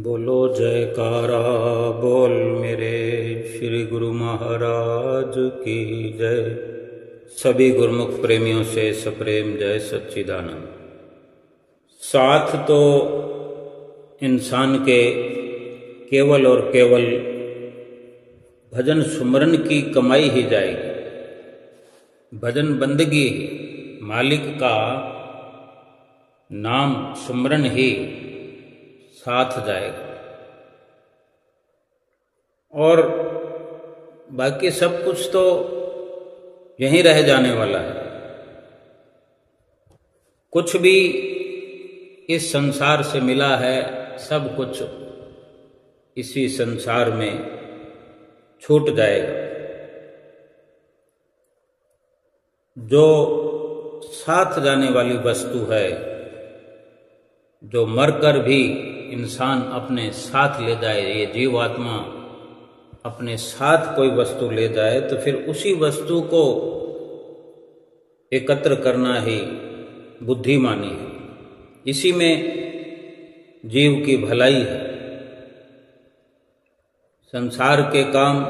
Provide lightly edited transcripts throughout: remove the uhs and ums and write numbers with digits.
बोलो जयकारा बोल मेरे श्री गुरु महाराज की जय। सभी गुरुमुख प्रेमियों से सप्रेम जय सच्चिदानंद। साथ तो इंसान के केवल और केवल भजन सुमरन की कमाई ही जाएगी। भजन बंदगी मालिक का नाम सुमरन ही साथ जाएगा और बाकी सब कुछ तो यहीं रह जाने वाला है। कुछ भी इस संसार से मिला है, सब कुछ इसी संसार में छूट जाएगा। जो साथ जाने वाली वस्तु है, जो मरकर भी इंसान अपने साथ ले जाए, ये जीवात्मा अपने साथ कोई वस्तु ले जाए तो फिर उसी वस्तु को एकत्र करना ही बुद्धिमानी है। इसी में जीव की भलाई है। संसार के काम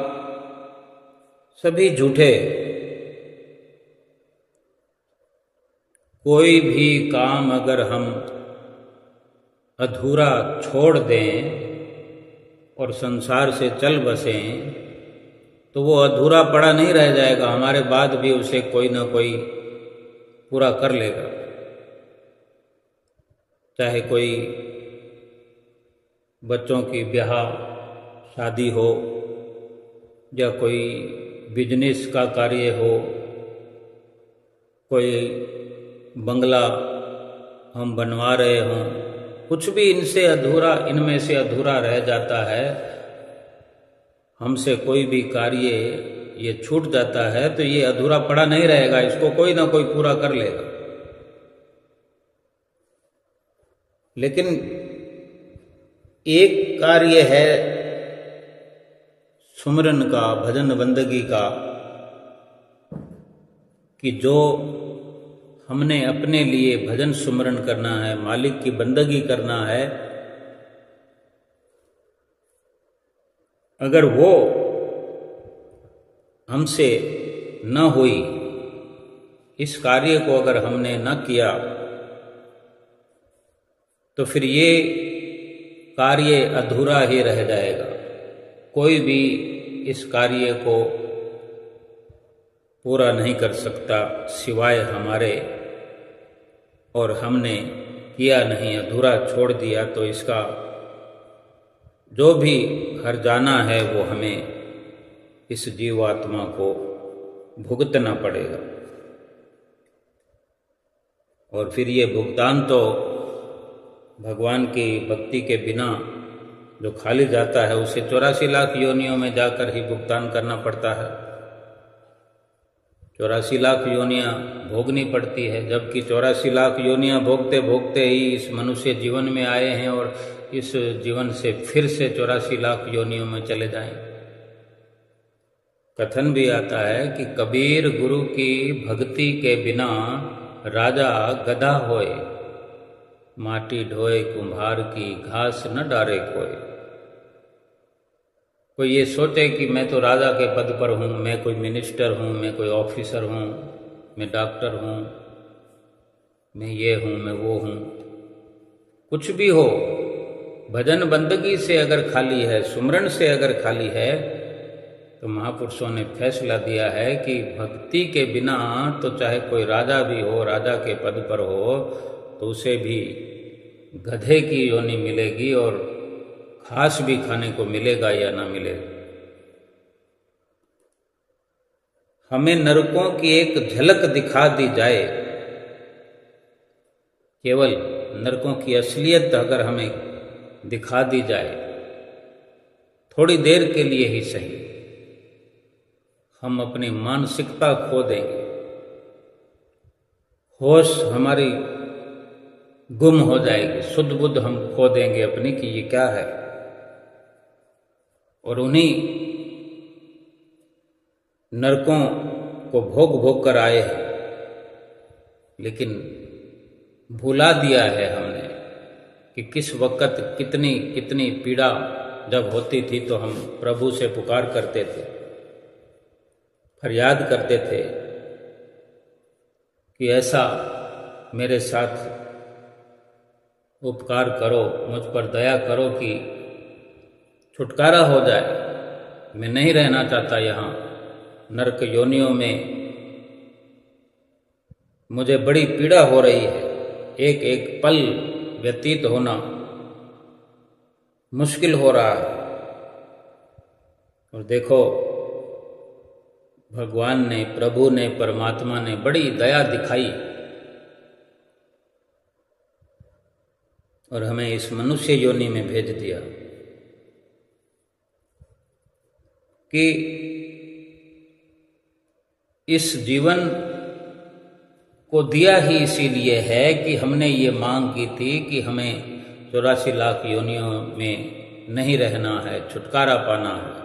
सभी झूठे। कोई भी काम अगर हम अधूरा छोड़ दें और संसार से चल बसें तो वो अधूरा पड़ा नहीं रह जाएगा, हमारे बाद भी उसे कोई ना कोई पूरा कर लेगा। चाहे कोई बच्चों की ब्याह शादी हो या कोई बिजनेस का कार्य हो, कोई बंगला हम बनवा रहे हों, कुछ भी इनमें से अधूरा रह जाता है, हमसे कोई भी कार्य ये छूट जाता है तो ये अधूरा पड़ा नहीं रहेगा, इसको कोई ना कोई पूरा कर लेगा। लेकिन एक कार्य है सुमरन का, भजन बंदगी का, कि जो हमने अपने लिए भजन सुमरन करना है, मालिक की बंदगी करना है, अगर वो हमसे न हुई, इस कार्य को अगर हमने न किया तो फिर ये कार्य अधूरा ही रह जाएगा। कोई भी इस कार्य को पूरा नहीं कर सकता सिवाय हमारे, और हमने किया नहीं, अधूरा छोड़ दिया तो इसका जो भी हर्जाना है वो हमें इस जीवात्मा को भुगतना पड़ेगा। और फिर ये भुगतान तो भगवान की भक्ति के बिना जो खाली जाता है उसे 84 लाख योनियों में जाकर ही भुगतान करना पड़ता है। 84 लाख योनियाँ भोगनी पड़ती है, जबकि 84 लाख योनियाँ भोगते भोगते ही इस मनुष्य जीवन में आए हैं और इस जीवन से फिर से 84 लाख योनियों में चले जाएं। कथन भी आता है कि कबीर गुरु की भक्ति के बिना राजा गधा होए, माटी ढोए कुम्हार की घास न डारे कोई। कोई ये सोचे कि मैं तो राजा के पद पर हूँ, मैं कोई मिनिस्टर हूँ, मैं कोई ऑफिसर हूँ, मैं डॉक्टर हूँ, मैं ये हूँ, मैं वो हूँ, कुछ भी हो, भजन बंदगी से अगर खाली है, सुमरन से अगर खाली है, तो महापुरुषों ने फैसला दिया है कि भक्ति के बिना तो चाहे कोई राजा भी हो, राजा के पद पर हो, तो उसे भी गधे की योनि मिलेगी और घास भी खाने को मिलेगा या ना मिलेगा। हमें नरकों की एक झलक दिखा दी जाए, केवल नरकों की असलियत अगर हमें दिखा दी जाए, थोड़ी देर के लिए ही सही, हम अपनी मानसिकता खो देंगे, होश हमारी गुम हो जाएगी, शुद्ध बुद्ध हम खो देंगे अपनी कि ये क्या है। और उन्हीं नरकों को भोग भोग कर आए हैं, लेकिन भुला दिया है हमने कि किस वक्त कितनी कितनी पीड़ा जब होती थी तो हम प्रभु से पुकार करते थे, फरियाद करते थे कि ऐसा मेरे साथ उपकार करो, मुझ पर दया करो कि छुटकारा हो जाए। मैं नहीं रहना चाहता यहाँ नरक योनियों में, मुझे बड़ी पीड़ा हो रही है, एक एक पल व्यतीत होना मुश्किल हो रहा है। और देखो, भगवान ने, प्रभु ने, परमात्मा ने बड़ी दया दिखाई और हमें इस मनुष्य योनि में भेज दिया कि इस जीवन को दिया ही इसीलिए है कि हमने ये मांग की थी कि हमें 84 लाख योनियों में नहीं रहना है, छुटकारा पाना है।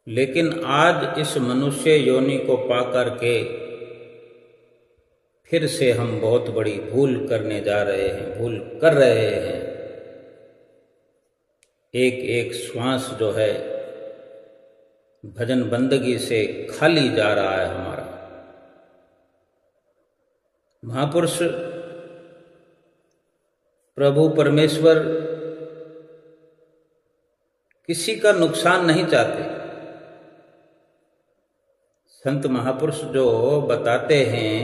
लेकिन आज इस मनुष्य योनि को पा करके फिर से हम बहुत बड़ी भूल करने जा रहे हैं, भूल कर रहे हैं। एक एक श्वास जो है भजन बंदगी से खाली जा रहा है हमारा। महापुरुष प्रभु परमेश्वर किसी का नुकसान नहीं चाहते। संत महापुरुष जो बताते हैं,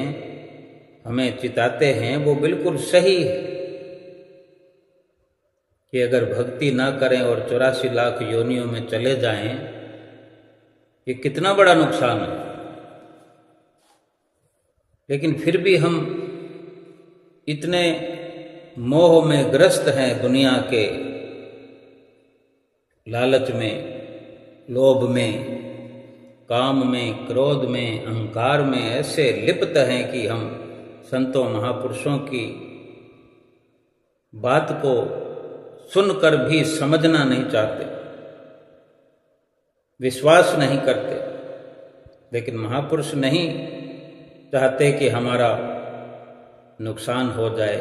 हमें चिताते हैं, वो बिल्कुल सही है कि अगर भक्ति ना करें और 84 लाख योनियों में चले जाएं, ये कितना बड़ा नुकसान है। लेकिन फिर भी हम इतने मोह में ग्रस्त हैं, दुनिया के लालच में, लोभ में, काम में, क्रोध में, अहंकार में ऐसे लिप्त हैं कि हम संतों महापुरुषों की बात को सुनकर भी समझना नहीं चाहते, विश्वास नहीं करते। लेकिन महापुरुष नहीं चाहते कि हमारा नुकसान हो जाए,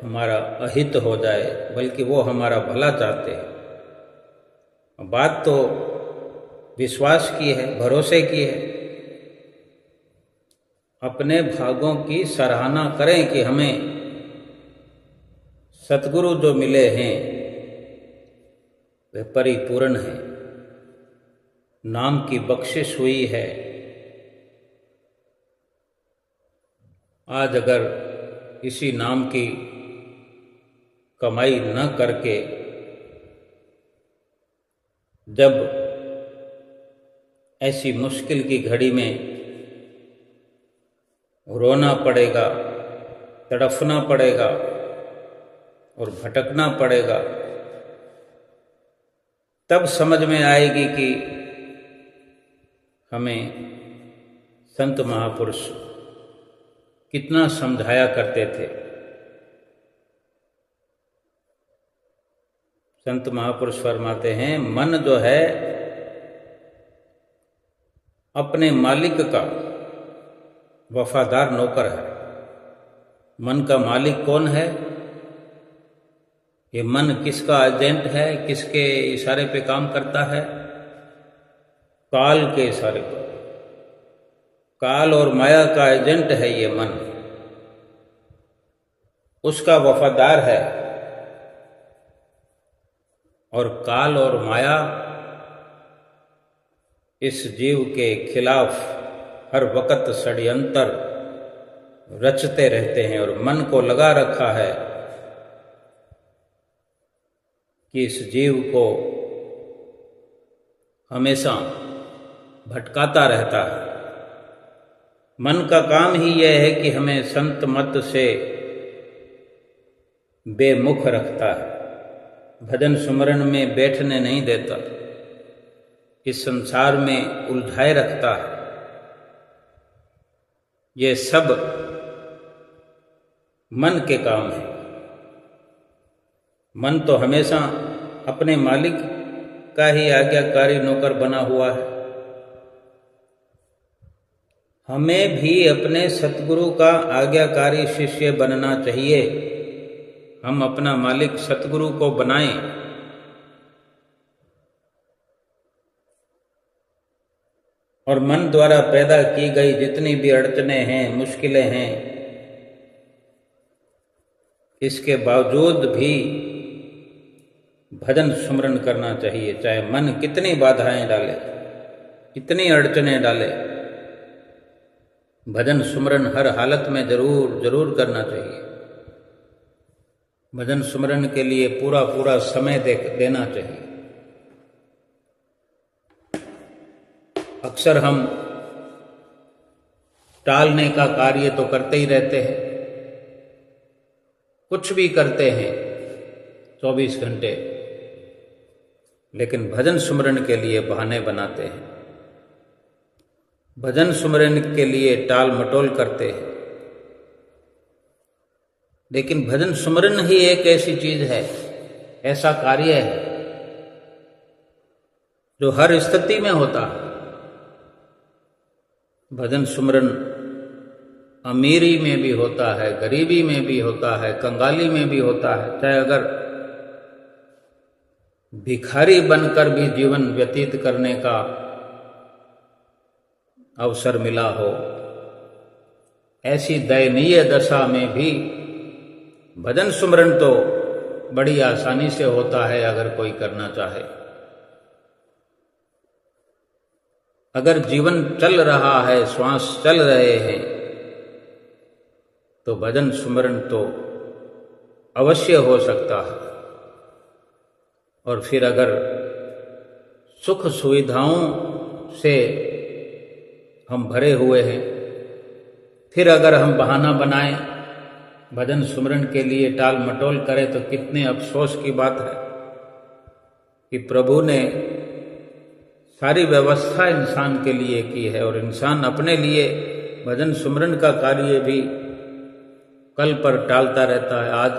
हमारा अहित हो जाए, बल्कि वो हमारा भला चाहते हैं। बात तो विश्वास की है, भरोसे की है। अपने भागों की सराहना करें कि हमें सतगुरु जो मिले हैं वे परिपूर्ण हैं, नाम की बख्शिश हुई है। आज अगर इसी नाम की कमाई न करके जब ऐसी मुश्किल की घड़ी में रोना पड़ेगा, तड़फना पड़ेगा और भटकना पड़ेगा, तब समझ में आएगी कि हमें संत महापुरुष कितना समझाया करते थे। संत महापुरुष फरमाते हैं, मन जो है अपने मालिक का वफादार नौकर है। मन का मालिक कौन है? ये मन किसका एजेंट है, किसके इशारे पे काम करता है? काल के इशारे पर। काल और माया का एजेंट है ये मन, उसका वफादार है। और काल और माया इस जीव के खिलाफ हर वक्त षड्यंत्र रचते रहते हैं और मन को लगा रखा है कि इस जीव को हमेशा भटकाता रहता है। मन का काम ही यह है कि हमें संत मत से बेमुख रखता है, भजन सुमरन में बैठने नहीं देता, इस संसार में उलझाए रखता है। ये सब मन के काम है। मन तो हमेशा अपने मालिक का ही आज्ञाकारी नौकर बना हुआ है। हमें भी अपने सतगुरु का आज्ञाकारी शिष्य बनना चाहिए। हम अपना मालिक सतगुरु को बनाएं। और मन द्वारा पैदा की गई जितनी भी अड़चनें हैं, मुश्किलें हैं, इसके बावजूद भी भजन सुमरन करना चाहिए। चाहे मन कितनी बाधाएं डाले, कितनी अड़चनें डाले, भजन सुमरन हर हालत में जरूर जरूर करना चाहिए। भजन सुमरन के लिए पूरा पूरा समय देना चाहिए। अक्सर हम टालने का कार्य तो करते ही रहते हैं, कुछ भी करते हैं 24 घंटे, लेकिन भजन सुमरन के लिए बहाने बनाते हैं, भजन सुमरन के लिए टाल मटोल करते हैं। लेकिन भजन सुमरन ही एक ऐसी चीज है, ऐसा कार्य है जो हर स्थिति में होता है। भजन सुमरन अमीरी में भी होता है, गरीबी में भी होता है, कंगाली में भी होता है। चाहे अगर भिखारी बनकर भी जीवन व्यतीत करने का अवसर मिला हो, ऐसी दयनीय दशा में भी भजन सुमरन तो बड़ी आसानी से होता है अगर कोई करना चाहे। अगर जीवन चल रहा है, श्वास चल रहे हैं, तो भजन सुमरन तो अवश्य हो सकता है। और फिर अगर सुख सुविधाओं से हम भरे हुए हैं, फिर अगर हम बहाना बनाएं, भजन सुमरन के लिए टाल मटोल करें, तो कितने अफसोस की बात है कि प्रभु ने सारी व्यवस्था इंसान के लिए की है और इंसान अपने लिए भजन सुमरन का कार्य भी कल पर टालता रहता है। आज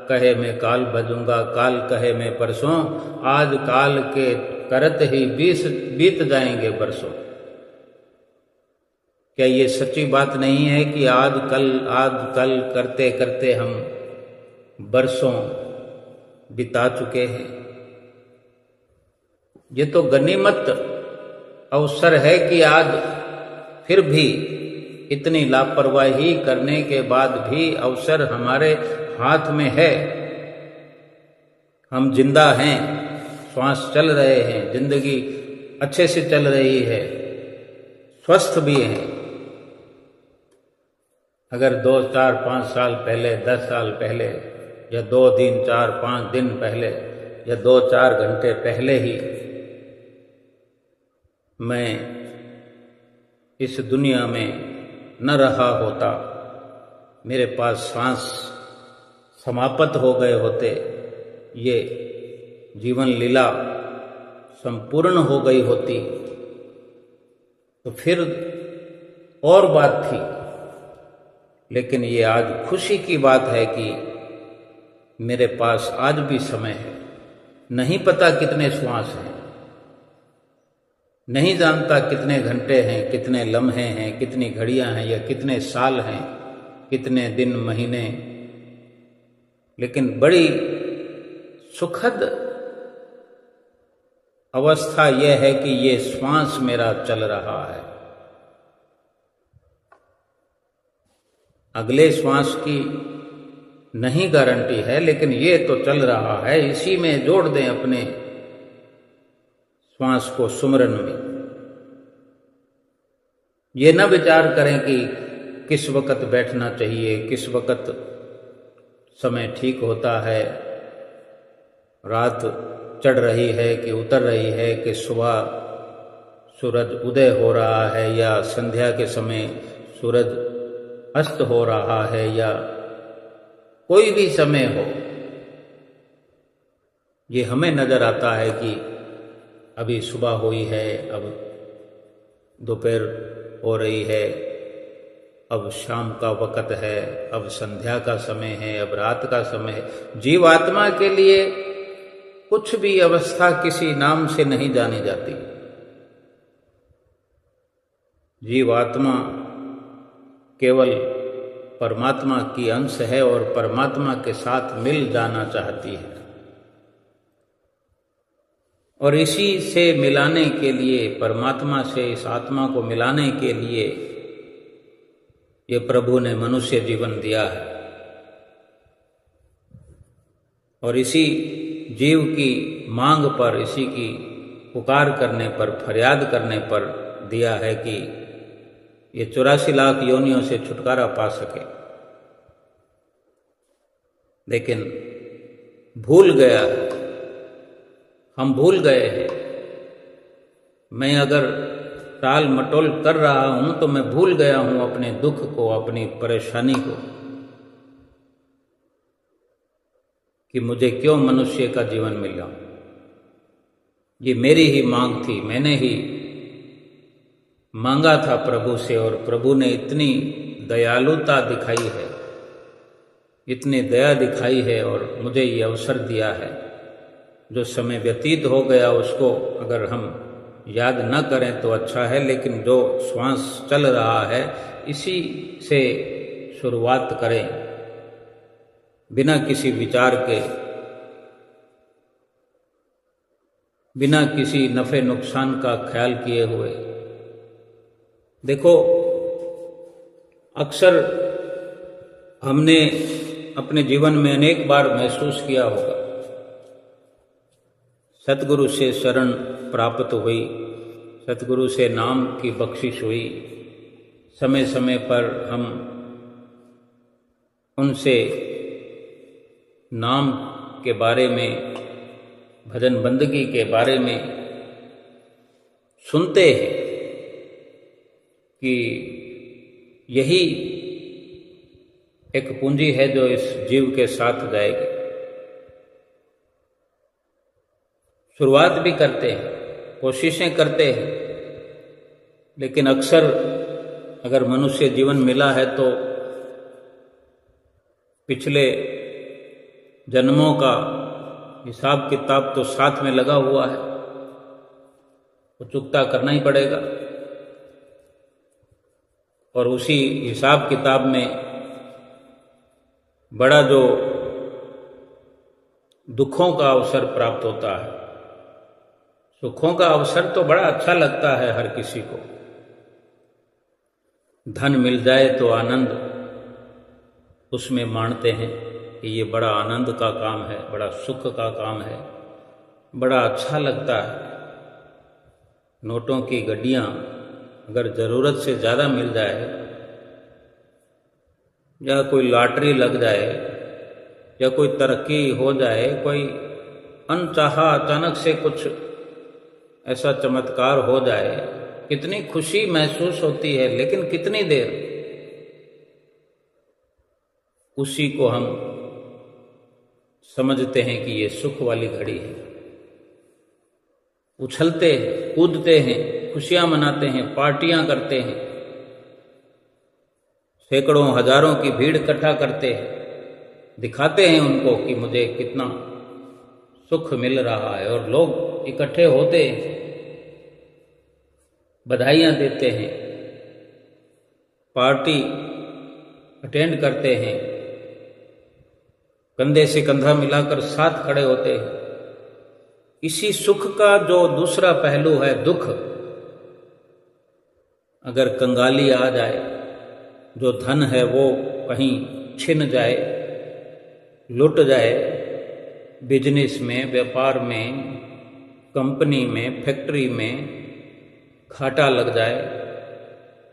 कहे मैं काल भजूंगा, काल कहे मैं परसों, आज काल के करत ही बीत जाएंगे बरसों। क्या ये सच्ची बात नहीं है कि आज कल करते करते हम बरसों बिता चुके हैं? ये तो गनीमत अवसर है कि आज फिर भी इतनी लापरवाही करने के बाद भी अवसर हमारे हाथ में है। हम जिंदा हैं, श्वास चल रहे हैं, जिंदगी अच्छे से चल रही है, स्वस्थ भी हैं। अगर 2, 4, 5 साल पहले, 10 साल पहले, या 2 दिन, 4, 5 दिन पहले, या 2, 4 घंटे पहले ही मैं इस दुनिया में न रहा होता, मेरे पास सांस समाप्त हो गए होते, ये जीवन लीला संपूर्ण हो गई होती, तो फिर और बात थी। लेकिन ये आज खुशी की बात है कि मेरे पास आज भी समय है। नहीं पता कितने श्वास हैं, नहीं जानता कितने घंटे हैं, कितने लम्हे हैं, कितनी घड़ियां हैं, या कितने साल हैं, कितने दिन, महीने। लेकिन बड़ी सुखद अवस्था यह है कि ये श्वास मेरा चल रहा है। अगले श्वास की नहीं गारंटी है, लेकिन ये तो चल रहा है। इसी में जोड़ दें अपने श्वास को सुमरन में। ये न विचार करें कि किस वक़्त बैठना चाहिए, किस वक़्त समय ठीक होता है, रात चढ़ रही है कि उतर रही है, कि सुबह सूरज उदय हो रहा है या संध्या के समय सूरज अस्त हो रहा है, या कोई भी समय हो। ये हमें नजर आता है कि अभी सुबह हुई है, अब दोपहर हो रही है, अब शाम का वक़्त है, अब संध्या का समय है, अब रात का समय है। जीवात्मा के लिए कुछ भी अवस्था किसी नाम से नहीं जानी जाती। जीवात्मा केवल परमात्मा की अंश है और परमात्मा के साथ मिल जाना चाहती है। और इसी से मिलाने के लिए, परमात्मा से इस आत्मा को मिलाने के लिए ये प्रभु ने मनुष्य जीवन दिया है। और इसी जीव की मांग पर, इसी की पुकार करने पर, फरियाद करने पर दिया है कि ये 84 लाख योनियों से छुटकारा पा सके। लेकिन भूल गया, हम भूल गए हैं। मैं अगर टाल मटोल कर रहा हूं तो मैं भूल गया हूं अपने दुख को, अपनी परेशानी को, कि मुझे क्यों मनुष्य का जीवन मिला। ये मेरी ही मांग थी, मैंने ही मांगा था प्रभु से, और प्रभु ने इतनी दयालुता दिखाई है, इतनी दया दिखाई है और मुझे ये अवसर दिया है। जो समय व्यतीत हो गया उसको अगर हम याद न करें तो अच्छा है, लेकिन जो श्वास चल रहा है इसी से शुरुआत करें, बिना किसी विचार के, बिना किसी नफे नुकसान का ख्याल किए हुए। देखो, अक्सर हमने अपने जीवन में अनेक बार महसूस किया होगा, सतगुरु से शरण प्राप्त हुई, सतगुरु से नाम की बख्शिश हुई, समय समय पर हम उनसे नाम के बारे में, भजन बंदगी के बारे में सुनते हैं कि यही एक पूंजी है जो इस जीव के साथ जाएगी। शुरुआत भी करते हैं, कोशिशें करते हैं, लेकिन अक्सर अगर मनुष्य जीवन मिला है तो पिछले जन्मों का हिसाब किताब तो साथ में लगा हुआ है, वो चुकता करना ही पड़ेगा। और उसी हिसाब किताब में बड़ा जो दुखों का अवसर प्राप्त होता है, सुखों का अवसर तो बड़ा अच्छा लगता है हर किसी को। धन मिल जाए तो आनंद उसमें मानते हैं कि ये बड़ा आनंद का काम है, बड़ा सुख का काम है, बड़ा अच्छा लगता है। नोटों की गड्डियाँ अगर ज़रूरत से ज़्यादा मिल जाए, या कोई लॉटरी लग जाए, या कोई तरक्की हो जाए, कोई अनचाहा अचानक से कुछ ऐसा चमत्कार हो जाए, कितनी खुशी महसूस होती है, लेकिन कितनी देर। उसी को हम समझते हैं कि ये सुख वाली घड़ी है। उछलते हैं, कूदते हैं, खुशियां मनाते हैं, पार्टियां करते हैं, सैकड़ों हजारों की भीड़ इकट्ठा करते हैं, दिखाते हैं उनको कि मुझे कितना सुख मिल रहा है। और लोग इकट्ठे होते हैं, बधाइयां देते हैं, पार्टी अटेंड करते हैं, कंधे से कंधा मिलाकर साथ खड़े होते हैं। इसी सुख का जो दूसरा पहलू है दुख, अगर कंगाली आ जाए, जो धन है वो कहीं छिन जाए, लुट जाए, बिजनेस में, व्यापार में, कंपनी में, फैक्ट्री में घाटा लग जाए,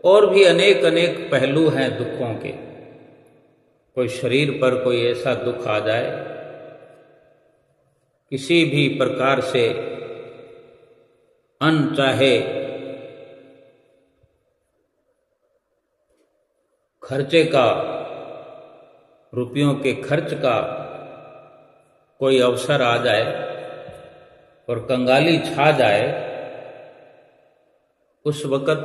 और भी अनेक अनेक पहलू हैं दुखों के। कोई शरीर पर कोई ऐसा दुख आ जाए, किसी भी प्रकार से अनचाहे खर्चे का, रुपयों के खर्च का कोई अवसर आ जाए और कंगाली छा जाए, उस वक़्त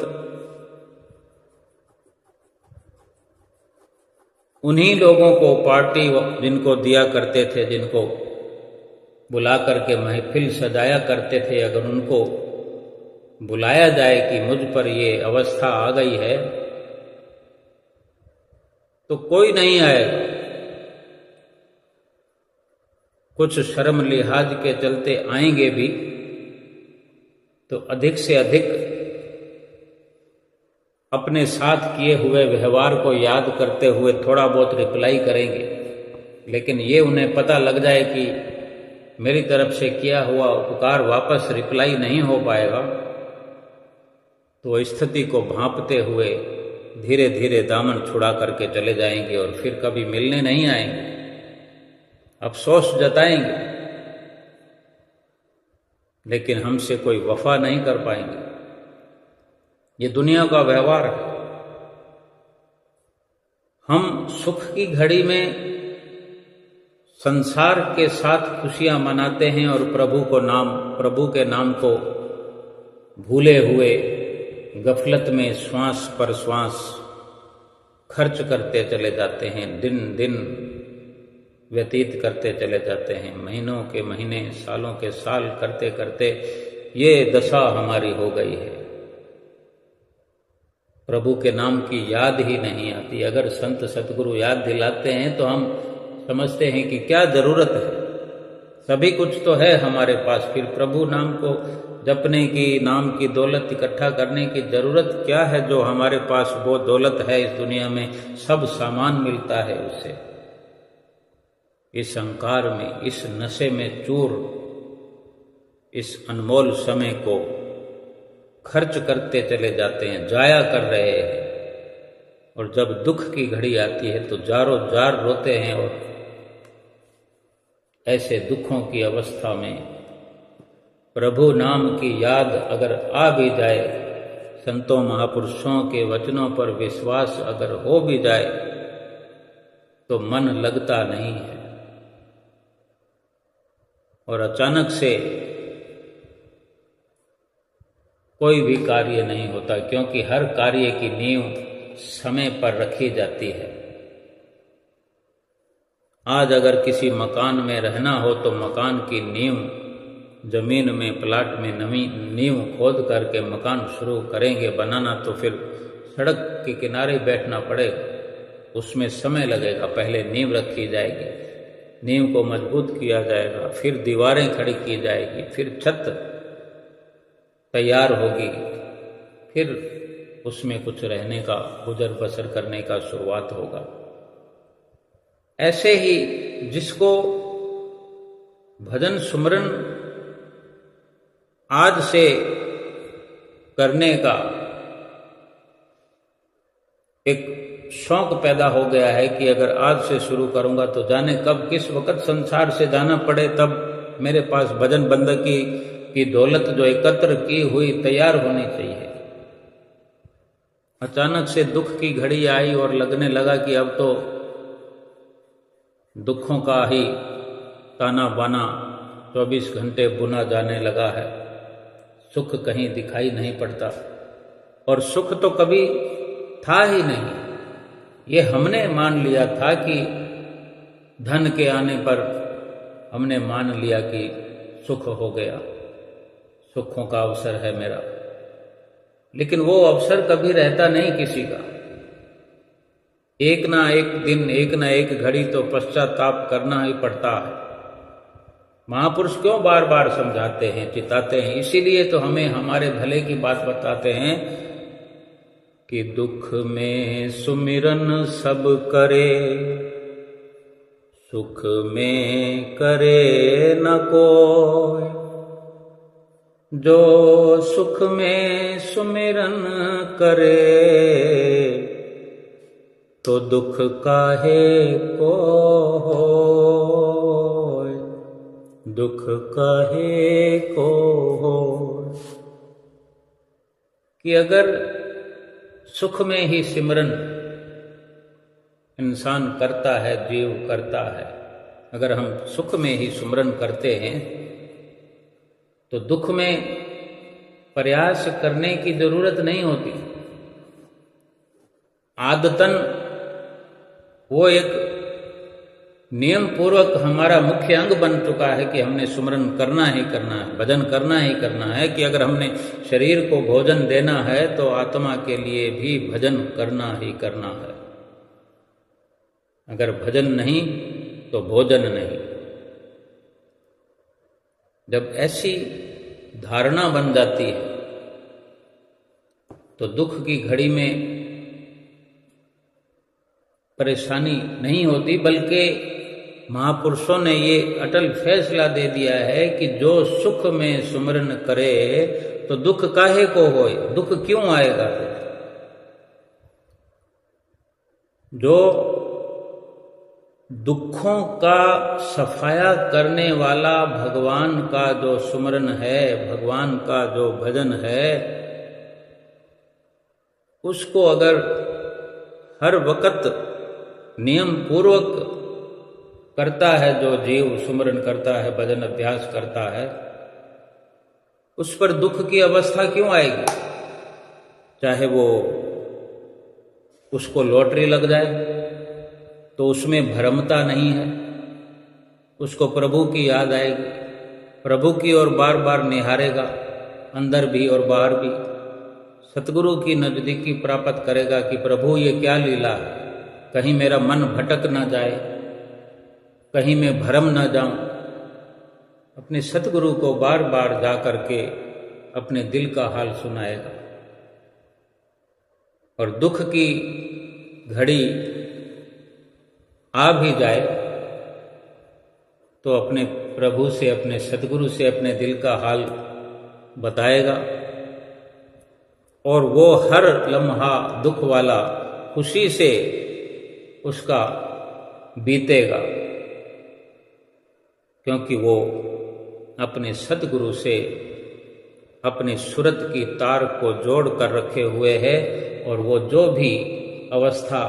उन्हीं लोगों को पार्टी जिनको दिया करते थे, जिनको बुला करके महफिल सजाया करते थे, अगर उनको बुलाया जाए कि मुझ पर ये अवस्था आ गई है, तो कोई नहीं आएगा। कुछ शर्म लिहाज के चलते आएंगे भी तो अधिक से अधिक अपने साथ किए हुए व्यवहार को याद करते हुए थोड़ा बहुत रिप्लाई करेंगे, लेकिन ये उन्हें पता लग जाए कि मेरी तरफ से किया हुआ उपकार वापस रिप्लाई नहीं हो पाएगा, तो स्थिति को भांपते हुए धीरे धीरे दामन छुड़ा करके चले जाएंगे और फिर कभी मिलने नहीं आएंगे, अफसोस जताएंगे, लेकिन हमसे कोई वफा नहीं कर पाएंगे। ये दुनिया का व्यवहार है। हम सुख की घड़ी में संसार के साथ खुशियां मनाते हैं और प्रभु के नाम को भूले हुए गफलत में श्वास पर श्वास खर्च करते चले जाते हैं, दिन दिन व्यतीत करते चले जाते हैं, महीनों के महीने, सालों के साल करते करते ये दशा हमारी हो गई है। प्रभु के नाम की याद ही नहीं आती। अगर संत सतगुरु याद दिलाते हैं तो हम समझते हैं कि क्या जरूरत है, सभी कुछ तो है हमारे पास, फिर प्रभु नाम को जपने की, नाम की दौलत इकट्ठा करने की जरूरत क्या है? जो हमारे पास वो दौलत है इस दुनिया में, सब सामान मिलता है उससे। इस अहंकार में, इस नशे में चूर इस अनमोल समय को खर्च करते चले जाते हैं, जाया कर रहे हैं, और जब दुख की घड़ी आती है तो जारो जार रोते हैं। और ऐसे दुखों की अवस्था में प्रभु नाम की याद अगर आ भी जाए, संतों महापुरुषों के वचनों पर विश्वास अगर हो भी जाए, तो मन लगता नहीं है और अचानक से कोई भी कार्य नहीं होता, क्योंकि हर कार्य की नींव समय पर रखी जाती है। आज अगर किसी मकान में रहना हो तो मकान की नींव, जमीन में, प्लाट में नवी नींव खोद करके मकान शुरू करेंगे बनाना, तो फिर सड़क के किनारे बैठना पड़ेगा, उसमें समय लगेगा। पहले नींव रखी जाएगी, नींव को मजबूत किया जाएगा, फिर दीवारें खड़ी की जाएगी, फिर छत तैयार होगी, फिर उसमें कुछ रहने का, गुजर बसर करने का शुरुआत होगा। ऐसे ही जिसको भजन सुमरन आज से करने का एक शौक पैदा हो गया है कि अगर आज से शुरू करूंगा तो जाने कब किस वक्त संसार से जाना पड़े, तब मेरे पास भजन बंदगी की दौलत जो एकत्र की हुई तैयार होनी चाहिए। अचानक से दुख की घड़ी आई और लगने लगा कि अब तो दुखों का ही ताना बाना 24 घंटे बुना जाने लगा है, सुख कहीं दिखाई नहीं पड़ता। और सुख तो कभी था ही नहीं, ये हमने मान लिया था कि धन के आने पर हमने मान लिया कि सुख हो गया, सुखों का अवसर है मेरा, लेकिन वो अवसर कभी रहता नहीं किसी का। एक ना एक दिन, एक ना एक घड़ी तो पश्चाताप करना ही पड़ता है। महापुरुष क्यों बार बार समझाते हैं, चिताते हैं? इसीलिए तो हमें हमारे भले की बात बताते हैं कि दुख में सुमिरन सब करे, सुख में करे न कोई। जो सुख में सुमिरन करे, तो दुख काहे को होय, दुख काहे को होय। कि अगर सुख में ही सिमरन इंसान करता है, जीव करता है, अगर हम सुख में ही सुमरन करते हैं तो दुख में प्रयास करने की जरूरत नहीं होती। आदतन वो एक नियम पूर्वक हमारा मुख्य अंग बन चुका है कि हमने सुमरन करना ही करना है, भजन करना ही करना है। कि अगर हमने शरीर को भोजन देना है तो आत्मा के लिए भी भजन करना ही करना है। अगर भजन नहीं तो भोजन नहीं। जब ऐसी धारणा बन जाती है तो दुख की घड़ी में परेशानी नहीं होती, बल्कि महापुरुषों ने ये अटल फैसला दे दिया है कि जो सुख में सुमरन करे तो दुख काहे को होए, दुख क्यों आएगा। जो दुखों का सफाया करने वाला भगवान का जो सुमरन है, भगवान का जो भजन है, उसको अगर हर वक्त नियम पूर्वक करता है, जो जीव सुमरन करता है, भजन अभ्यास करता है, उस पर दुख की अवस्था क्यों आएगी। चाहे वो उसको लॉटरी लग जाए तो उसमें भ्रमता नहीं है, उसको प्रभु की याद आएगी, प्रभु की ओर बार बार निहारेगा, अंदर भी और बाहर भी। सतगुरु की नजदीकी प्राप्त करेगा कि प्रभु ये क्या लीला है, कहीं मेरा मन भटक ना जाए, कहीं मैं भ्रम ना जाऊं। अपने सतगुरु को बार बार जा करके अपने दिल का हाल सुनाएगा। और दुख की घड़ी आ भी जाए तो अपने प्रभु से, अपने सतगुरु से अपने दिल का हाल बताएगा, और वो हर लम्हा दुख वाला खुशी से उसका बीतेगा, क्योंकि वो अपने सतगुरु से अपने सूरत की तार को जोड़ कर रखे हुए है, और वो जो भी अवस्था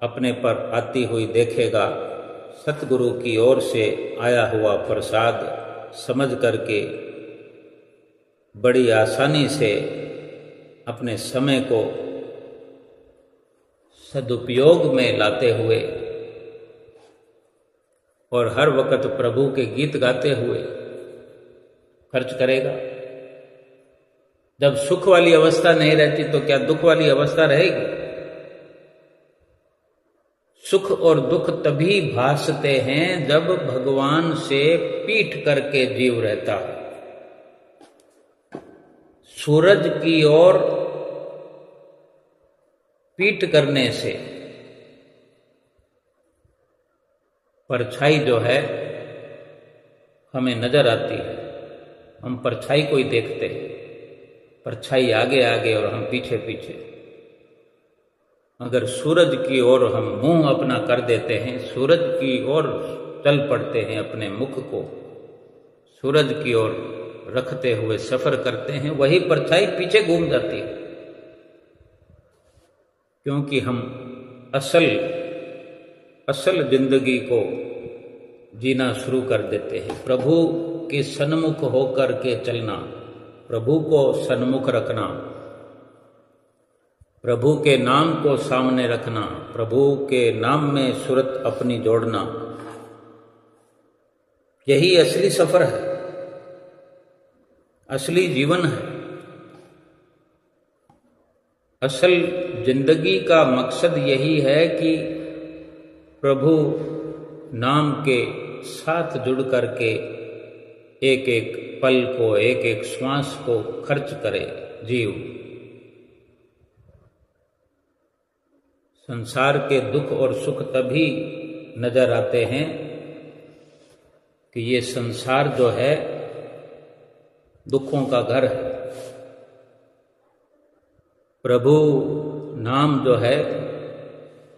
अपने पर आती हुई देखेगा, सतगुरु की ओर से आया हुआ प्रसाद समझ करके बड़ी आसानी से अपने समय को सदुपयोग में लाते हुए और हर वक्त प्रभु के गीत गाते हुए खर्च करेगा। जब सुख वाली अवस्था नहीं रहती तो क्या दुख वाली अवस्था रहेगी। सुख और दुख तभी भासते हैं जब भगवान से पीठ करके जीव रहता है। सूरज की ओर पीठ करने से परछाई जो है हमें नजर आती है, हम परछाई को ही देखते हैं, परछाई आगे आगे और हम पीछे पीछे। अगर सूरज की ओर हम मुंह अपना कर देते हैं, सूरज की ओर चल पड़ते हैं, अपने मुख को सूरज की ओर रखते हुए सफर करते हैं, वही परछाई पीछे घूम जाती है, क्योंकि हम असल जिंदगी को जीना शुरू कर देते हैं। प्रभु के सन्मुख होकर के चलना, प्रभु को सन्मुख रखना, प्रभु के नाम को सामने रखना, प्रभु के नाम में सूरत अपनी जोड़ना, यही असली सफर है, असली जीवन है। असल जिंदगी का मकसद यही है कि प्रभु नाम के साथ जुड़ करके एक एक पल को, एक एक श्वास को खर्च करे जीव। संसार के दुख और सुख तभी नजर आते हैं कि ये संसार जो है दुखों का घर है। प्रभु नाम जो है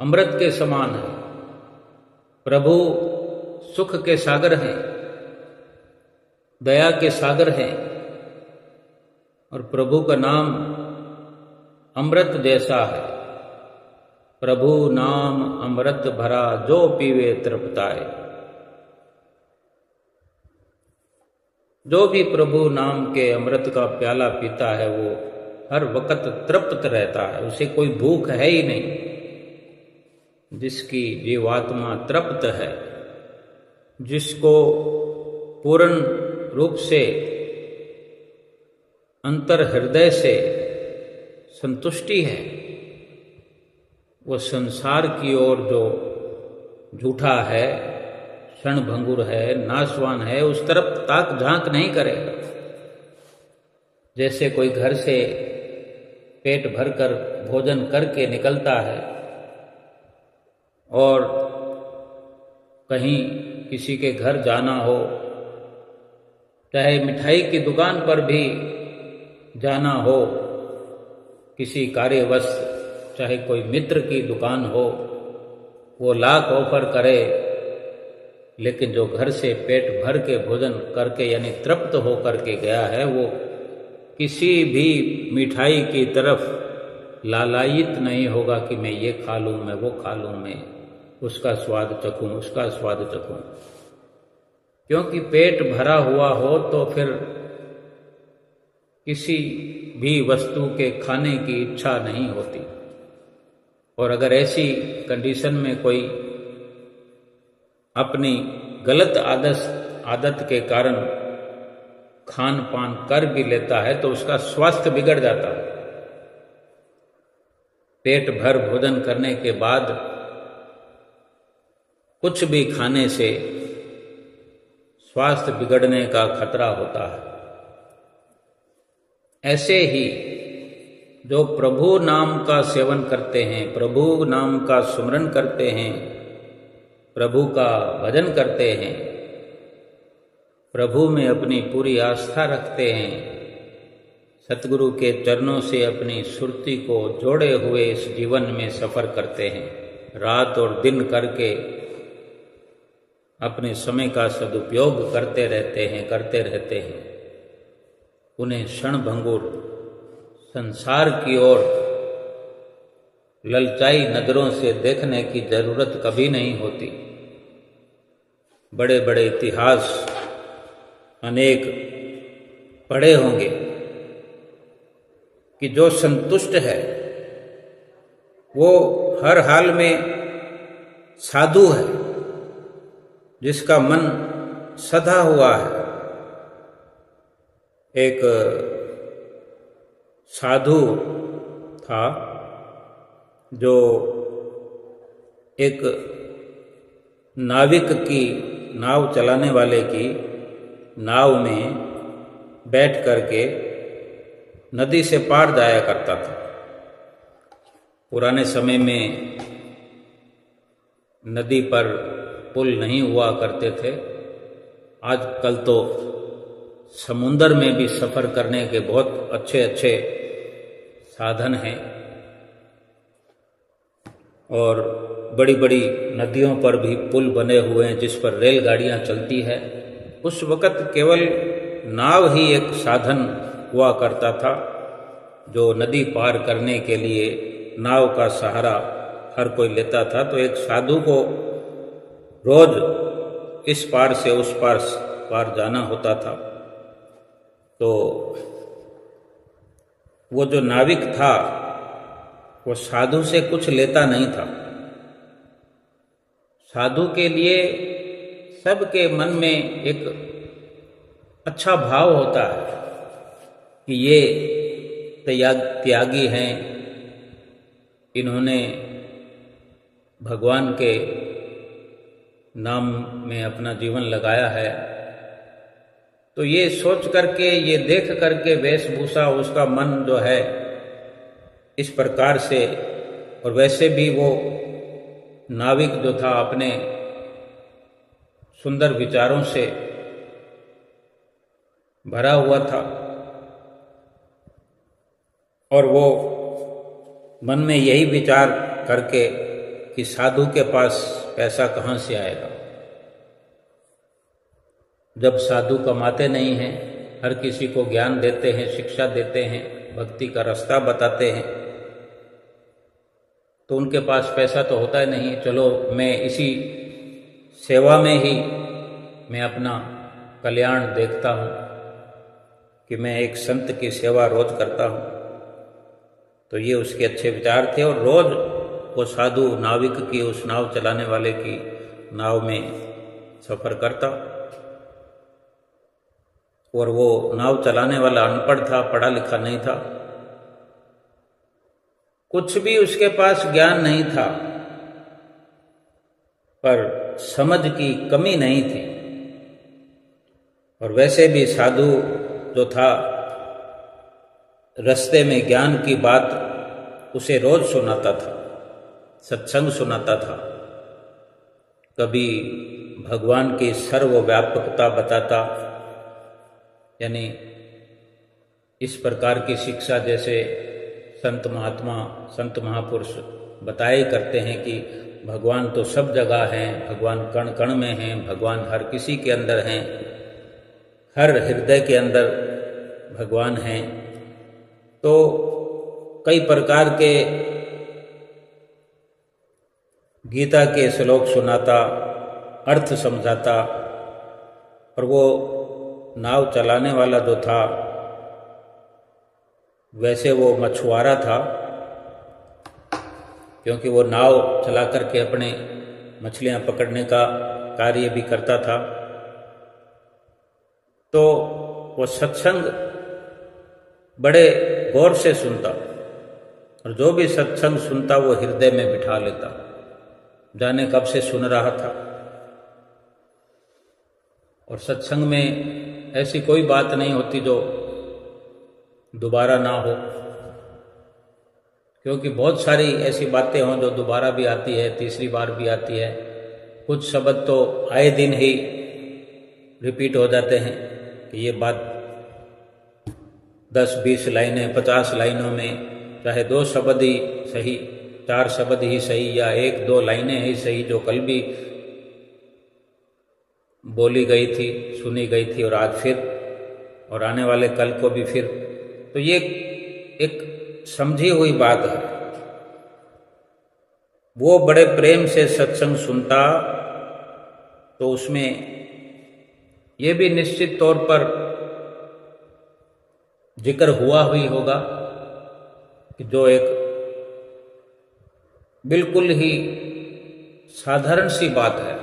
अमृत के समान है, प्रभु सुख के सागर हैं, दया के सागर हैं, और प्रभु का नाम अमृत जैसा है। प्रभु नाम अमृत भरा जो पीवे तृप्ताए। जो भी प्रभु नाम के अमृत का प्याला पीता है वो हर वक्त तृप्त रहता है, उसे कोई भूख है ही नहीं। जिसकी जीवात्मा तृप्त है, जिसको पूर्ण रूप से अंतर हृदय से संतुष्टि है, वो संसार की ओर जो झूठा है, क्षणभंगुर है, नाशवान है, उस तरफ ताक झांक नहीं करेगा। जैसे कोई घर से पेट भरकर भोजन करके निकलता है और कहीं किसी के घर जाना हो, चाहे मिठाई की दुकान पर भी जाना हो, किसी कार्यवश, चाहे कोई मित्र की दुकान हो, वो लाख ऑफर करे, लेकिन जो घर से पेट भर के भोजन करके यानी तृप्त होकर के गया है, वो किसी भी मिठाई की तरफ लालायित नहीं होगा कि मैं ये खा लूँ, मैं वो खा लूँ, मैं उसका स्वाद चखूँ, उसका स्वाद चखूँ। क्योंकि पेट भरा हुआ हो तो फिर किसी भी वस्तु के खाने की इच्छा नहीं होती। और अगर ऐसी कंडीशन में कोई अपनी गलत आदत के कारण खान पान कर भी लेता है तो उसका स्वास्थ्य बिगड़ जाता है। पेट भर भोजन करने के बाद कुछ भी खाने से स्वास्थ्य बिगड़ने का खतरा होता है। ऐसे ही जो प्रभु नाम का सेवन करते हैं, प्रभु नाम का सुमरन करते हैं, प्रभु का भजन करते हैं, प्रभु में अपनी पूरी आस्था रखते हैं, सतगुरु के चरणों से अपनी सुरती को जोड़े हुए इस जीवन में सफर करते हैं, रात और दिन करके अपने समय का सदुपयोग करते रहते हैं, उन्हें क्षणभंगुर संसार की ओर ललचाई नजरों से देखने की जरूरत कभी नहीं होती। बड़े बड़े इतिहास अनेक पढ़े होंगे कि जो संतुष्ट है वो हर हाल में साधु है, जिसका मन सधा हुआ है। एक साधु था जो एक नाविक की, नाव चलाने वाले की नाव में बैठ करके नदी से पार जाया करता था। पुराने समय में नदी पर पुल नहीं हुआ करते थे। आजकल तो समुंदर में भी सफ़र करने के बहुत अच्छे अच्छे साधन हैं और बड़ी बड़ी नदियों पर भी पुल बने हुए हैं जिस पर रेलगाड़ियां चलती है। उस वक़्त केवल नाव ही एक साधन हुआ करता था जो नदी पार करने के लिए नाव का सहारा हर कोई लेता था। तो एक साधु को रोज इस पार से उस पार जाना होता था। तो वो जो नाविक था वो साधु से कुछ लेता नहीं था। साधु के लिए सबके मन में एक अच्छा भाव होता है कि ये त्यागी हैं, इन्होंने भगवान के नाम में अपना जीवन लगाया है। तो ये सोच करके, ये देख करके वेशभूषा, उसका मन जो है इस प्रकार से, और वैसे भी वो नाविक जो था अपने सुंदर विचारों से भरा हुआ था और वो मन में यही विचार करके कि साधु के पास पैसा कहाँ से आएगा, जब साधु कमाते नहीं हैं, हर किसी को ज्ञान देते हैं, शिक्षा देते हैं, भक्ति का रास्ता बताते हैं, तो उनके पास पैसा तो होता ही नहीं। चलो मैं इसी सेवा में ही मैं अपना कल्याण देखता हूँ कि मैं एक संत की सेवा रोज करता हूँ। तो ये उसके अच्छे विचार थे और रोज वो साधु नाविक की, उस नाव चलाने वाले की नाव में सफ़र करता। और वो नाव चलाने वाला अनपढ़ था, पढ़ा लिखा नहीं था, कुछ भी उसके पास ज्ञान नहीं था। पर समझ की कमी नहीं थी। और वैसे भी साधु जो था, रास्ते में ज्ञान की बात उसे रोज सुनाता था, सत्संग सुनाता था। कभी भगवान की सर्वव्यापकता बताता, यानी इस प्रकार की शिक्षा जैसे संत महात्मा, संत महापुरुष बताए करते हैं कि भगवान तो सब जगह हैं, भगवान कण कण में हैं, भगवान हर किसी के अंदर हैं, हर हृदय के अंदर भगवान हैं। तो कई प्रकार के गीता के श्लोक सुनाता, अर्थ समझाता। और वो नाव चलाने वाला जो था, वैसे वो मछुआरा था, क्योंकि वो नाव चला करके अपने मछलियां पकड़ने का कार्य भी करता था। तो वो सत्संग बड़े गौर से सुनता, और जो भी सत्संग सुनता वो हृदय में बिठा लेता, जाने कब से सुन रहा था। और सत्संग में ऐसी कोई बात नहीं होती जो दोबारा ना हो, क्योंकि बहुत सारी ऐसी बातें हों जो दोबारा भी आती है, तीसरी बार भी आती है। कुछ शब्द तो आए दिन ही रिपीट हो जाते हैं कि ये बात 10-20 लाइनें, 50 लाइनों में, चाहे 2 शब्द ही सही, 4 शब्द ही सही, या 1-2 लाइनें ही सही, जो कल भी बोली गई थी, सुनी गई थी, और आज फिर, और आने वाले कल को भी फिर। तो ये एक समझी हुई बात है। वो बड़े प्रेम से सत्संग सुनता, तो उसमें ये भी निश्चित तौर पर जिक्र हुआ ही होगा कि जो एक बिल्कुल ही साधारण सी बात है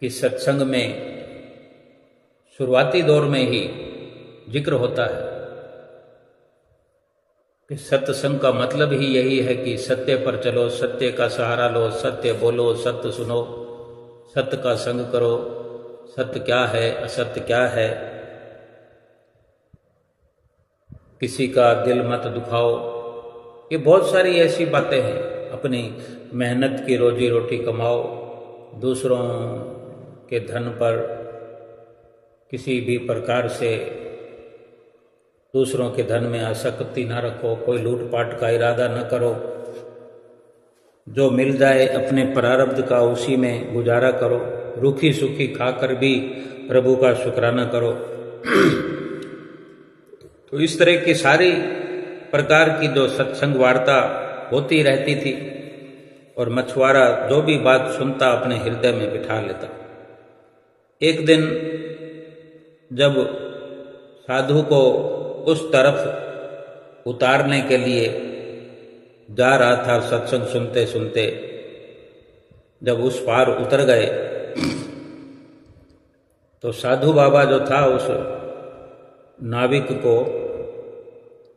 कि सत्संग में शुरुआती दौर में ही जिक्र होता है कि सत्संग का मतलब ही यही है कि सत्य पर चलो, सत्य का सहारा लो, सत्य बोलो, सत्य सुनो, सत्य का संग करो, सत्य क्या है, असत्य क्या है, किसी का दिल मत दुखाओ। ये बहुत सारी ऐसी बातें हैं। अपनी मेहनत की रोजी रोटी कमाओ, दूसरों के धन पर किसी भी प्रकार से दूसरों के धन में आसक्ति ना रखो, कोई लूटपाट का इरादा न करो, जो मिल जाए अपने प्रारब्ध का उसी में गुजारा करो, रूखी सूखी खाकर भी प्रभु का शुक्राना करो। तो इस तरह की सारी प्रकार की जो सत्संग वार्ता होती रहती थी, और मछुआरा जो भी बात सुनता अपने हृदय में बिठा लेता। एक दिन जब साधु को उस तरफ उतारने के लिए जा रहा था, सत्संग सुनते सुनते जब उस पार उतर गए, तो साधु बाबा जो था उस नाविक को,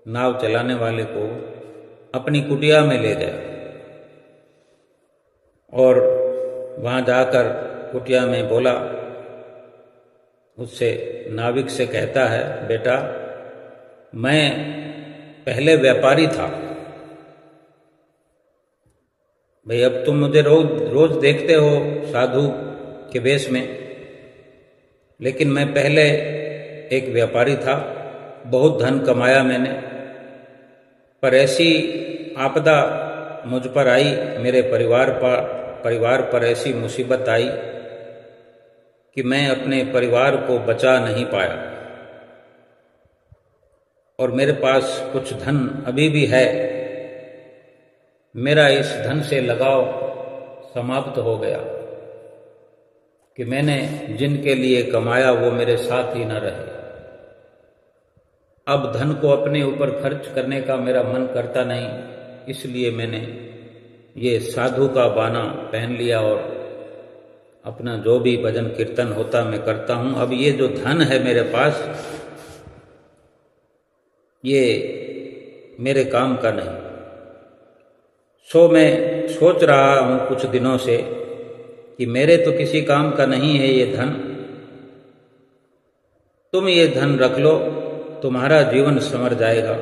नाव चलाने वाले को अपनी कुटिया में ले गया, और वहाँ जाकर कुटिया में बोला, उससे नाविक से कहता है, बेटा मैं पहले व्यापारी था भाई, अब तुम मुझे रोज देखते हो साधु के वेश में, लेकिन मैं पहले एक व्यापारी था, बहुत धन कमाया मैंने, पर ऐसी आपदा मुझ पर आई, मेरे परिवार पर ऐसी मुसीबत आई कि मैं अपने परिवार को बचा नहीं पाया, और मेरे पास कुछ धन अभी भी है, मेरा इस धन से लगाव समाप्त हो गया कि मैंने जिनके लिए कमाया वो मेरे साथ ही न रहे। अब धन को अपने ऊपर खर्च करने का मेरा मन करता नहीं, इसलिए मैंने ये साधु का बाना पहन लिया और अपना जो भी भजन कीर्तन होता मैं करता हूँ। अब ये जो धन है मेरे पास, ये मेरे काम का नहीं। सो मैं सोच रहा हूँ कुछ दिनों से कि मेरे तो किसी काम का नहीं है ये धन, तुम ये धन रख लो, तुम्हारा जीवन संवर जाएगा,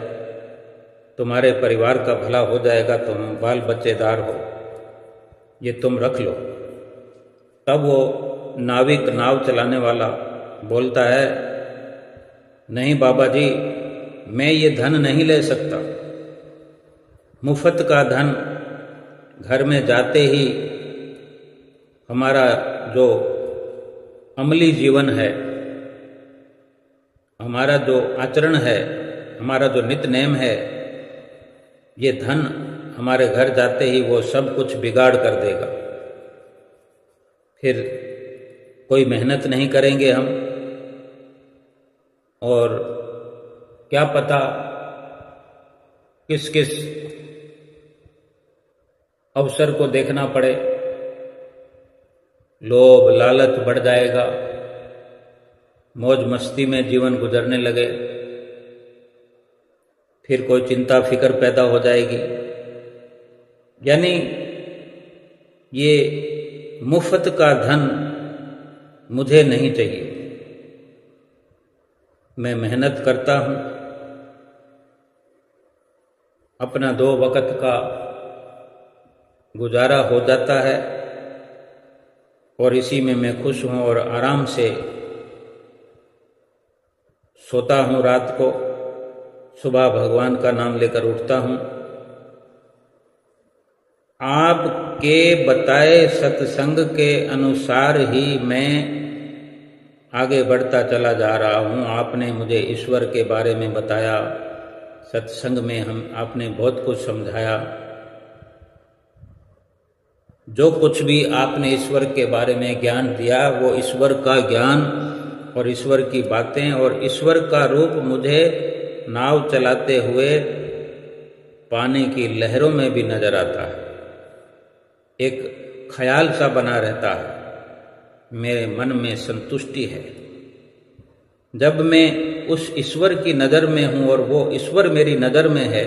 तुम्हारे परिवार का भला हो जाएगा, तुम बाल बच्चेदार हो, ये तुम रख लो। तब वो नाविक, नाव चलाने वाला बोलता है, नहीं बाबा जी, मैं ये धन नहीं ले सकता। मुफ्त का धन घर में जाते ही हमारा जो अमली जीवन है, हमारा जो आचरण है, हमारा जो नित्य नेम है, ये धन हमारे घर जाते ही वो सब कुछ बिगाड़ कर देगा। फिर कोई मेहनत नहीं करेंगे हम, और क्या पता किस किस अवसर को देखना पड़े, लोभ लालच बढ़ जाएगा, मौज मस्ती में जीवन गुजरने लगे, फिर कोई चिंता फिक्र पैदा हो जाएगी। यानी ये मुफ्त का धन मुझे नहीं चाहिए। मैं मेहनत करता हूँ, अपना 2 वक़्त का गुजारा हो जाता है, और इसी में मैं खुश हूँ और आराम से सोता हूँ रात को, सुबह भगवान का नाम लेकर उठता हूँ। आपके बताए सत्संग के अनुसार ही मैं आगे बढ़ता चला जा रहा हूँ। आपने मुझे ईश्वर के बारे में बताया, सत्संग में आपने बहुत कुछ समझाया। जो कुछ भी आपने ईश्वर के बारे में ज्ञान दिया, वो ईश्वर का ज्ञान और ईश्वर की बातें और ईश्वर का रूप मुझे नाव चलाते हुए पानी की लहरों में भी नजर आता है। एक ख्याल सा बना रहता है, मेरे मन में संतुष्टि है। जब मैं उस ईश्वर की नज़र में हूँ और वो ईश्वर मेरी नज़र में है,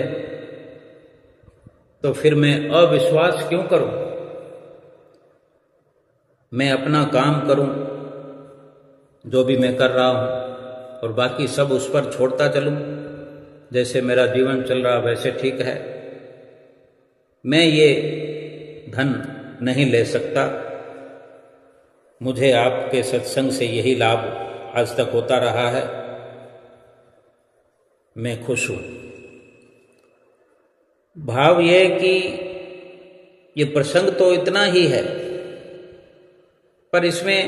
तो फिर मैं अविश्वास क्यों करूँ? मैं अपना काम करूं, जो भी मैं कर रहा हूं, और बाकी सब उस पर छोड़ता चलूं। जैसे मेरा जीवन चल रहा वैसे ठीक है। मैं ये धन नहीं ले सकता। मुझे आपके सत्संग से यही लाभ आज तक होता रहा है। मैं खुश हूं। भाव ये कि ये प्रसंग तो इतना ही है, पर इसमें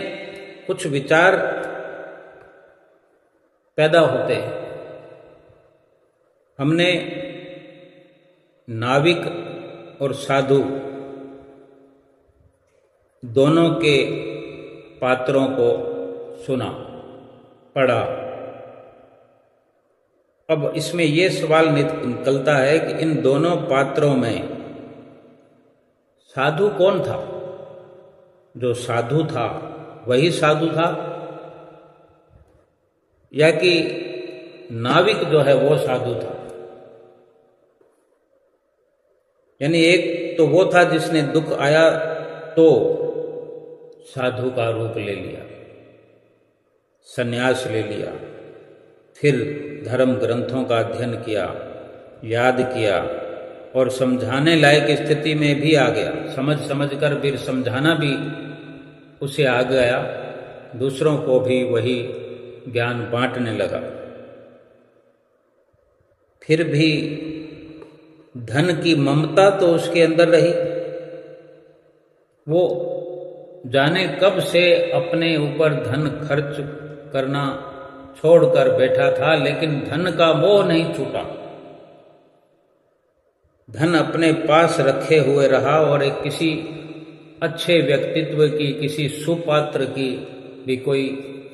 कुछ विचार पैदा होते हैं। हमने नाविक और साधु दोनों के पात्रों को सुना, पढ़ा। अब इसमें ये सवाल निकलता है कि इन दोनों पात्रों में साधु कौन था? जो साधु था वही साधु था, या कि नाविक जो है वो साधु था? यानी एक तो वो था जिसने दुख आया तो साधु का रूप ले लिया, संन्यास ले लिया, फिर धर्म ग्रंथों का अध्ययन किया, याद किया, और समझाने लायक स्थिति में भी आ गया। समझ कर फिर समझाना भी उसे आ गया, दूसरों को भी वही ज्ञान बांटने लगा। फिर भी धन की ममता तो उसके अंदर रही। वो जाने कब से अपने ऊपर धन खर्च करना छोड़कर बैठा था, लेकिन धन का मोह नहीं छूटा। धन अपने पास रखे हुए रहा, और एक किसी अच्छे व्यक्तित्व की, किसी सुपात्र की भी कोई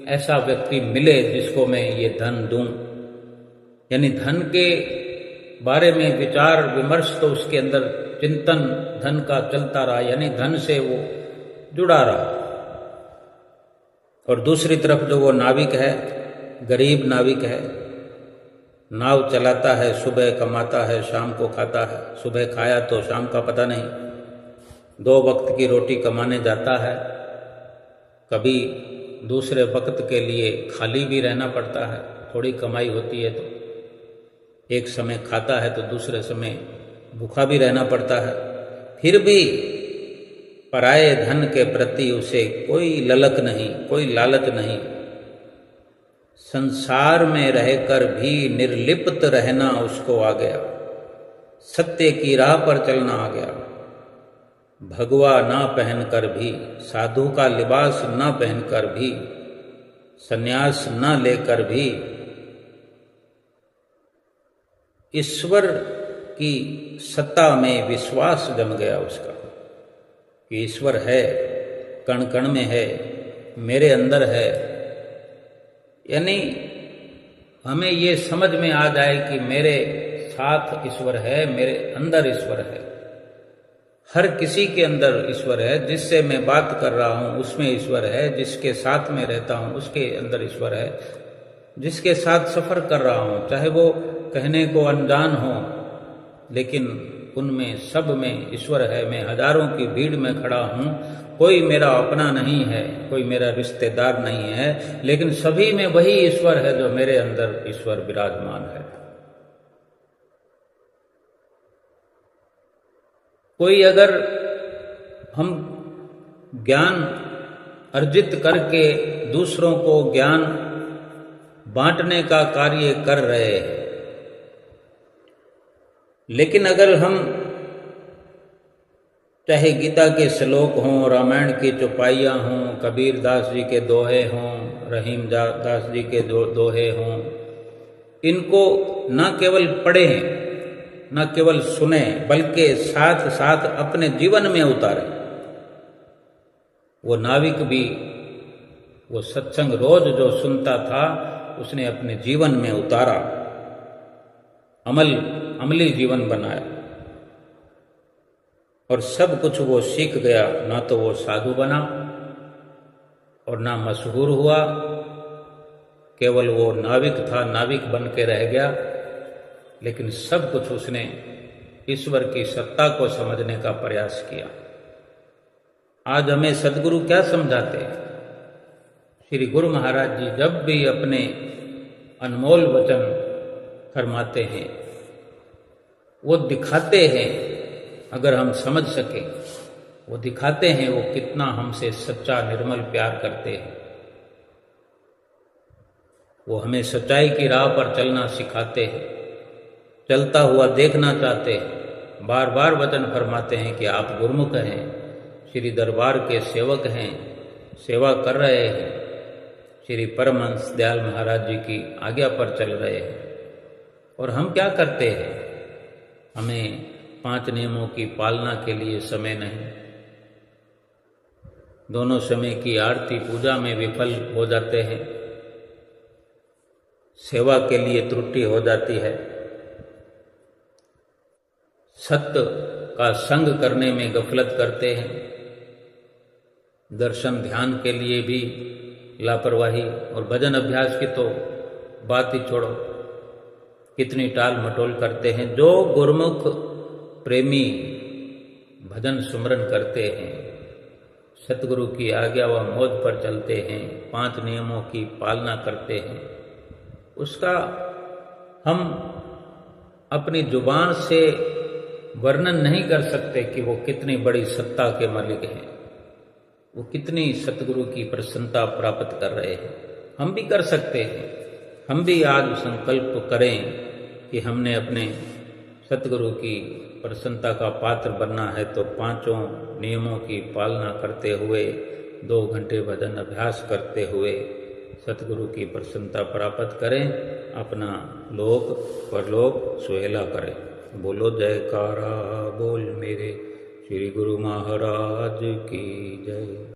ऐसा व्यक्ति मिले जिसको मैं ये धन दूं। यानी धन के बारे में विचार विमर्श तो उसके अंदर चिंतन धन का चलता रहा, यानी धन से वो जुड़ा रहा। और दूसरी तरफ जो वो नाविक है, गरीब नाविक है, नाव चलाता है, सुबह कमाता है, शाम को खाता है। सुबह खाया तो शाम का पता नहीं, 2 वक्त की रोटी कमाने जाता है, कभी दूसरे वक्त के लिए खाली भी रहना पड़ता है, थोड़ी कमाई होती है तो एक समय खाता है तो दूसरे समय भूखा भी रहना पड़ता है। फिर भी पराये धन के प्रति उसे कोई ललक नहीं, कोई लालच नहीं। संसार में रहकर भी निर्लिप्त रहना उसको आ गया, सत्य की राह पर चलना आ गया। भगवा ना पहनकर भी, साधु का लिबास ना पहनकर भी, संन्यास ना लेकर भी ईश्वर की सत्ता में विश्वास जम गया उसका कि ईश्वर है, कण कण में है, मेरे अंदर है। यानी हमें ये समझ में आ जाए कि मेरे साथ ईश्वर है, मेरे अंदर ईश्वर है, हर किसी के अंदर ईश्वर है। जिससे मैं बात कर रहा हूँ उसमें ईश्वर है, जिसके साथ में रहता हूँ उसके अंदर ईश्वर है, जिसके साथ सफ़र कर रहा हूँ चाहे वो कहने को अनजान हो लेकिन उनमें सब में ईश्वर है। मैं हजारों की भीड़ में खड़ा हूँ, कोई मेरा अपना नहीं है, कोई मेरा रिश्तेदार नहीं है, लेकिन सभी में वही ईश्वर है जो मेरे अंदर ईश्वर विराजमान है। कोई अगर हम ज्ञान अर्जित करके दूसरों को ज्ञान बांटने का कार्य कर रहे हैं, लेकिन अगर हम चाहे गीता के श्लोक हों, रामायण की चौपाइयाँ हों, कबीर दास जी के दोहे हों, रहीम दास जी के दोहे हों, इनको न केवल पढ़ें, न केवल सुने, बल्कि साथ साथ अपने जीवन में उतारें। वो नाविक भी वो सत्संग रोज जो सुनता था उसने अपने जीवन में उतारा, अमली जीवन बनाया और सब कुछ वो सीख गया। ना तो वो साधु बना और ना मशहूर हुआ, केवल वो नाविक था, नाविक बन के रह गया, लेकिन सब कुछ उसने ईश्वर की सत्ता को समझने का प्रयास किया। आज हमें सदगुरु क्या समझाते हैं? श्री गुरु महाराज जी जब भी अपने अनमोल वचन फरमाते हैं, वो दिखाते हैं, अगर हम समझ सके, वो दिखाते हैं वो कितना हमसे सच्चा निर्मल प्यार करते हैं। वो हमें सच्चाई की राह पर चलना सिखाते हैं, चलता हुआ देखना चाहते हैं। बार बार वचन फरमाते हैं कि आप गुरुमुख हैं, श्री दरबार के सेवक हैं, सेवा कर रहे हैं, श्री परमहंस दयाल महाराज जी की आज्ञा पर चल रहे हैं। और हम क्या करते हैं? हमें 5 नियमों की पालना के लिए समय नहीं, दोनों समय की आरती पूजा में विफल हो जाते हैं, सेवा के लिए त्रुटि हो जाती है, सत्य का संग करने में गफलत करते हैं, दर्शन ध्यान के लिए भी लापरवाही, और भजन अभ्यास की तो बात ही छोड़ो, कितनी टाल मटोल करते हैं। जो गुरुमुख प्रेमी भजन सुमरन करते हैं, सतगुरु की आज्ञा व मौज पर चलते हैं, 5 नियमों की पालना करते हैं, उसका हम अपनी जुबान से वर्णन नहीं कर सकते कि वो कितनी बड़ी सत्ता के मालिक हैं, वो कितनी सतगुरु की प्रसन्नता प्राप्त कर रहे हैं। हम भी कर सकते हैं। हम भी आज संकल्प करें कि हमने अपने सतगुरु की प्रसन्नता का पात्र बनना है, तो 5 नियमों की पालना करते हुए 2 घंटे भजन अभ्यास करते हुए सतगुरु की प्रसन्नता प्राप्त करें, अपना लोक परलोक सुहेला करें। बोलो जयकारा बोल मेरे श्री गुरु महाराज की जय।